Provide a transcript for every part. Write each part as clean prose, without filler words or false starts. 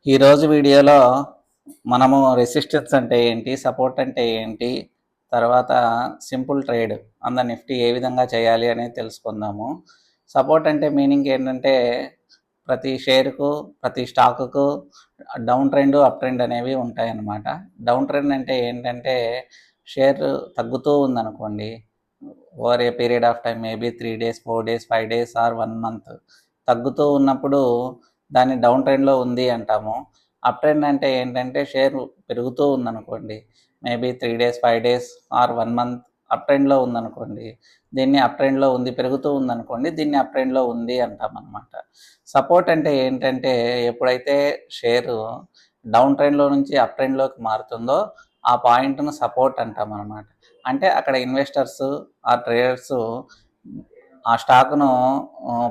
ఈరోజు వీడియోలో మనము రెసిస్టెన్స్ అంటే ఏంటి, సపోర్ట్ అంటే ఏంటి, తర్వాత సింపుల్ ట్రేడ్ అంద నిఫ్టీ ఏ విధంగా చేయాలి అనేది తెలుసుకుందాము. సపోర్ట్ అంటే మీనింగ్ ఏంటంటే ప్రతి షేర్కు, ప్రతి స్టాకుకు డౌన్ ట్రెండ్, అప్ ట్రెండ్ అనేవి ఉంటాయన్నమాట. డౌన్ ట్రెండ్ అంటే ఏంటంటే షేర్ తగ్గుతూ ఉందనుకోండి, over a period of time, maybe 3 days, 4 days, 5 days or 1 month తగ్గుతూ ఉన్నప్పుడు దాన్ని డౌన్ ట్రెండ్లో ఉంది అంటాము. అప్ ట్రెండ్ అంటే ఏంటంటే షేర్ పెరుగుతూ ఉందనుకోండి, maybe 3 days, 5 days or 1 month up ట్రెండ్లో ఉందనుకోండి, దీన్ని అప్ ట్రెండ్లో ఉంది, పెరుగుతూ ఉందనుకోండి, దీన్ని అప్ ట్రెండ్లో ఉంది అంటాం అనమాట. సపోర్ట్ అంటే ఏంటంటే ఎప్పుడైతే షేరు డౌన్ ట్రెండ్లో నుంచి అప్ ట్రెండ్లోకి మారుతుందో ఆ పాయింట్ను సపోర్ట్ అంటాం అనమాట. అంటే అక్కడ ఇన్వెస్టర్స్ ఆ ట్రేడర్స్ ఆ స్టాక్ను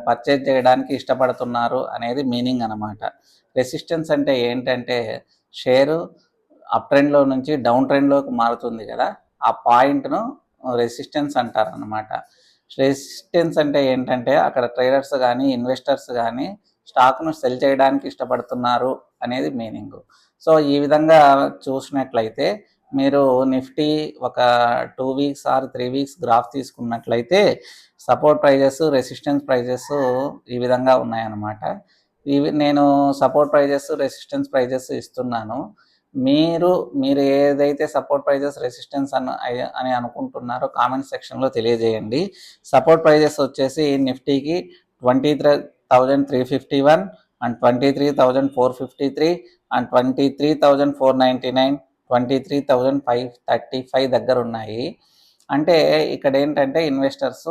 పర్చేజ్ చేయడానికి ఇష్టపడుతున్నారు అనేది మీనింగ్ అనమాట. రెసిస్టెన్స్ అంటే ఏంటంటే షేరు అప్ ట్రెండ్లో నుంచి డౌన్ ట్రెండ్లోకి మారుతుంది కదా, ఆ పాయింట్ను రెసిస్టెన్స్ అంటారు అనమాట. రెసిస్టెన్స్ అంటే ఏంటంటే అక్కడ ట్రేడర్స్ కానీ ఇన్వెస్టర్స్ కానీ స్టాక్ను సెల్ చేయడానికి ఇష్టపడుతున్నారు అనేది మీనింగ్. సో ఈ విధంగా చూసినట్లయితే మీరు నిఫ్టీ ఒక 2 weeks ఆర్ 3 weeks గ్రాఫ్ తీసుకున్నట్లయితే సపోర్ట్ ప్రైజెస్, రెసిస్టెన్స్ ప్రైజెస్ ఈ విధంగా ఉన్నాయన్నమాట. ఇవి నేను సపోర్ట్ ప్రైజెస్, రెసిస్టెన్స్ ప్రైజెస్ ఇస్తున్నాను. మీరు ఏదైతే సపోర్ట్ ప్రైజెస్, రెసిస్టెన్స్ అని అనుకుంటున్నారో కామెంట్ సెక్షన్లో తెలియజేయండి. సపోర్ట్ ప్రైజెస్ వచ్చేసి నిఫ్టీకి 23,351 అండ్ 23,453 అండ్ 23,499, 23,535 దగ్గర ఉన్నాయి. అంటే ఇక్కడ ఏంటంటే ఇన్వెస్టర్స్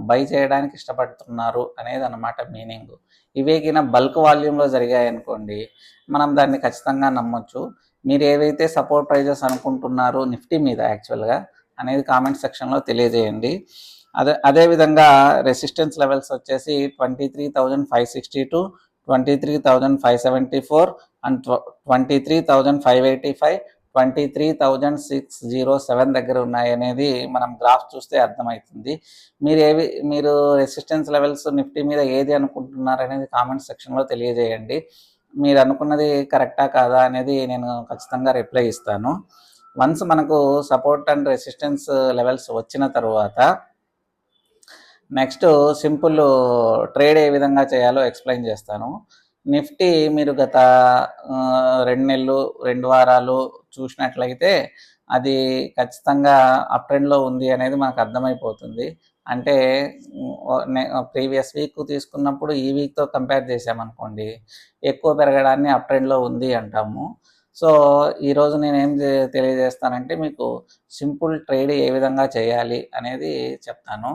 బై చేయడానికి ఇష్టపడుతున్నారు అనేది అన్నమాట మీనింగ్. ఇవేగిన బల్క్ వాల్యూమ్లో జరిగాయి అనుకోండి, మనం దాన్ని ఖచ్చితంగా నమ్మొచ్చు. మీరు ఏవైతే సపోర్ట్ ప్రైజెస్ అనుకుంటున్నారో నిఫ్టీ మీద యాక్చువల్గా అనేది కామెంట్ సెక్షన్లో తెలియజేయండి. అదేవిధంగా రెసిస్టెన్స్ లెవెల్స్ వచ్చేసి 23,562, 23,574 అండ్ 23,585, 23,607 దగ్గర ఉన్నాయి అనేది మనం గ్రాఫ్ చూస్తే అర్థమవుతుంది. మీరు రెసిస్టెన్స్ లెవెల్స్ నిఫ్టీ మీద ఏది అనుకుంటున్నారు అనేది కామెంట్ సెక్షన్లో తెలియజేయండి. మీరు అనుకున్నది కరెక్టా కాదా అనేది నేను ఖచ్చితంగా రిప్లై ఇస్తాను. వన్స్ మనకు సపోర్ట్ అండ్ రెసిస్టెన్స్ లెవెల్స్ వచ్చిన తర్వాత నెక్స్ట్ సింపుల్ ట్రేడ్ ఏ విధంగా చేయాలో ఎక్స్ప్లెయిన్ చేస్తాను. నిఫ్టీ మీరు గత 2 నెలలు 2 వారాలు చూసినట్లయితే అది ఖచ్చితంగా అప్ ట్రెండ్లో ఉంది అనేది మనకు అర్థమైపోతుంది. అంటే ప్రీవియస్ వీక్ తీసుకున్నప్పుడు ఈ వీక్తో కంపేర్ చేసామనుకోండి, ఎక్కువ పెరగడాన్ని అప్ ట్రెండ్లో ఉంది అంటాము. సో ఈరోజు నేనేం తెలియజేస్తానంటే మీకు సింపుల్ ట్రేడ్ ఏ విధంగా చేయాలి అనేది చెప్తాను.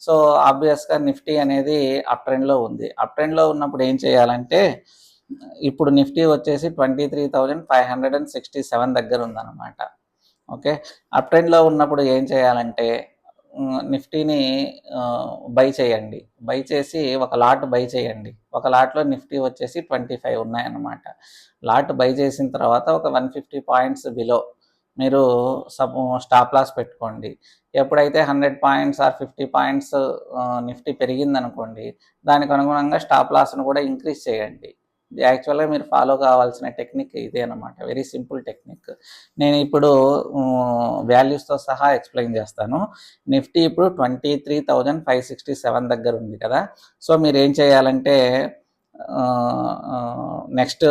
సో ఆబ్వియస్గా నిఫ్టీ అనేది అప్ ట్రెండ్లో ఉంది. అప్ ట్రెండ్లో ఉన్నప్పుడు ఏం చేయాలంటే, ఇప్పుడు నిఫ్టీ వచ్చేసి 23,567 దగ్గర ఉందన్నమాట. ఓకే, అప్ ట్రెండ్లో ఉన్నప్పుడు ఏం చేయాలంటే నిఫ్టీని బై చేయండి. బై చేసి ఒక లాట్ బై చేయండి. ఒక లాట్లో నిఫ్టీ వచ్చేసి 25 ఉన్నాయన్నమాట. లాట్ బై చేసిన తర్వాత ఒక 150 పాయింట్స్ బిలో మీరు స్టాప్ లాస్ పెట్టుకోండి. ఎప్పుడైతే 100 పాయింట్స్ ఆర్ 50 పాయింట్స్ నిఫ్టీ పెరిగిందనుకోండి, దానికి అనుగుణంగా స్టాప్ లాస్ను కూడా ఇంక్రీజ్ చేయండి. యాక్చువల్గా మీరు ఫాలో కావాల్సిన టెక్నిక్ ఇదే అనమాట. Very simple technique. నేను ఇప్పుడు వాల్యూస్తో సహా ఎక్స్ప్లెయిన్ చేస్తాను. నిఫ్టీ ఇప్పుడు 23,567 దగ్గర ఉంది కదా. సో మీరు ఏం చేయాలంటే నెక్స్ట్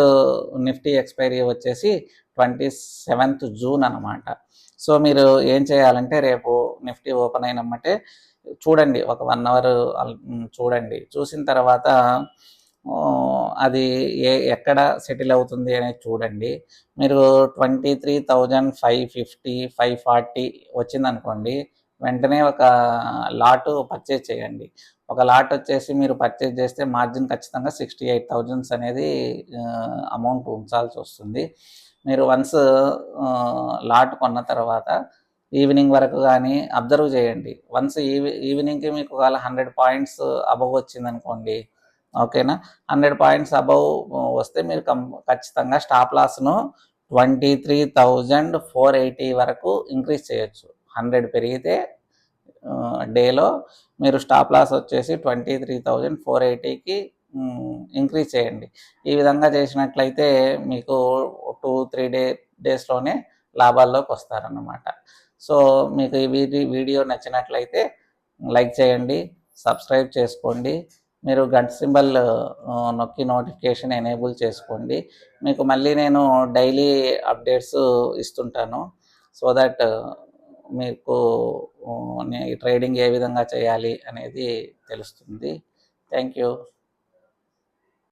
నిఫ్టీ ఎక్స్పైరీ వచ్చేసి 27th June అనమాట. సో మీరు ఏం చేయాలంటే రేపు నిఫ్టీ ఓపెన్ అయినమ్మటే చూడండి, ఒక 1 hour చూడండి. చూసిన తర్వాత అది ఎక్కడ సెటిల్ అవుతుంది అనేది చూడండి. మీరు 23,550, 540 వచ్చిందనుకోండి, వెంటనే ఒక లాటు పర్చేజ్ చేయండి. ఒక లాట్ వచ్చేసి మీరు పర్చేజ్ చేస్తే మార్జిన్ ఖచ్చితంగా 68,000 అనేది అమౌంట్ ఉంచాల్సి వస్తుంది. మీరు వన్స్ లాట్ కొన్న తర్వాత ఈవినింగ్ వరకు కానీ అబ్జర్వ్ చేయండి. వన్స్ ఈవినింగ్కి మీకు ఒకవేళ 100 పాయింట్స్ అబవ్ వచ్చిందనుకోండి, ఓకేనా, 100 పాయింట్స్ అబవ్ వస్తే మీరు ఖచ్చితంగా స్టాప్ లాస్ను 23,480 వరకు ఇంక్రీజ్ చేయొచ్చు. 100 పెరిగితే డేలో మీరు స్టాప్ లాస్ వచ్చేసి 23,480కి ఇంక్రీజ్ చేయండి. ఈ విధంగా చేసినట్లయితే మీకు 2-3 డేస్లోనే లాభాల్లోకి వస్తారన్నమాట. సో మీకు ఈ వీడియో నచ్చినట్లయితే లైక్ చేయండి, సబ్స్క్రైబ్ చేసుకోండి, మీరు గంట సింబల్ నొక్కి నోటిఫికేషన్ ఎనేబుల్ చేసుకోండి. మీకు మళ్ళీ నేను డైలీ అప్డేట్స్ ఇస్తుంటాను. సో దట్ మీకు ఈ ట్రేడింగ్ ఏ విధంగా చేయాలి అనేది తెలుస్తుంది. Thank you.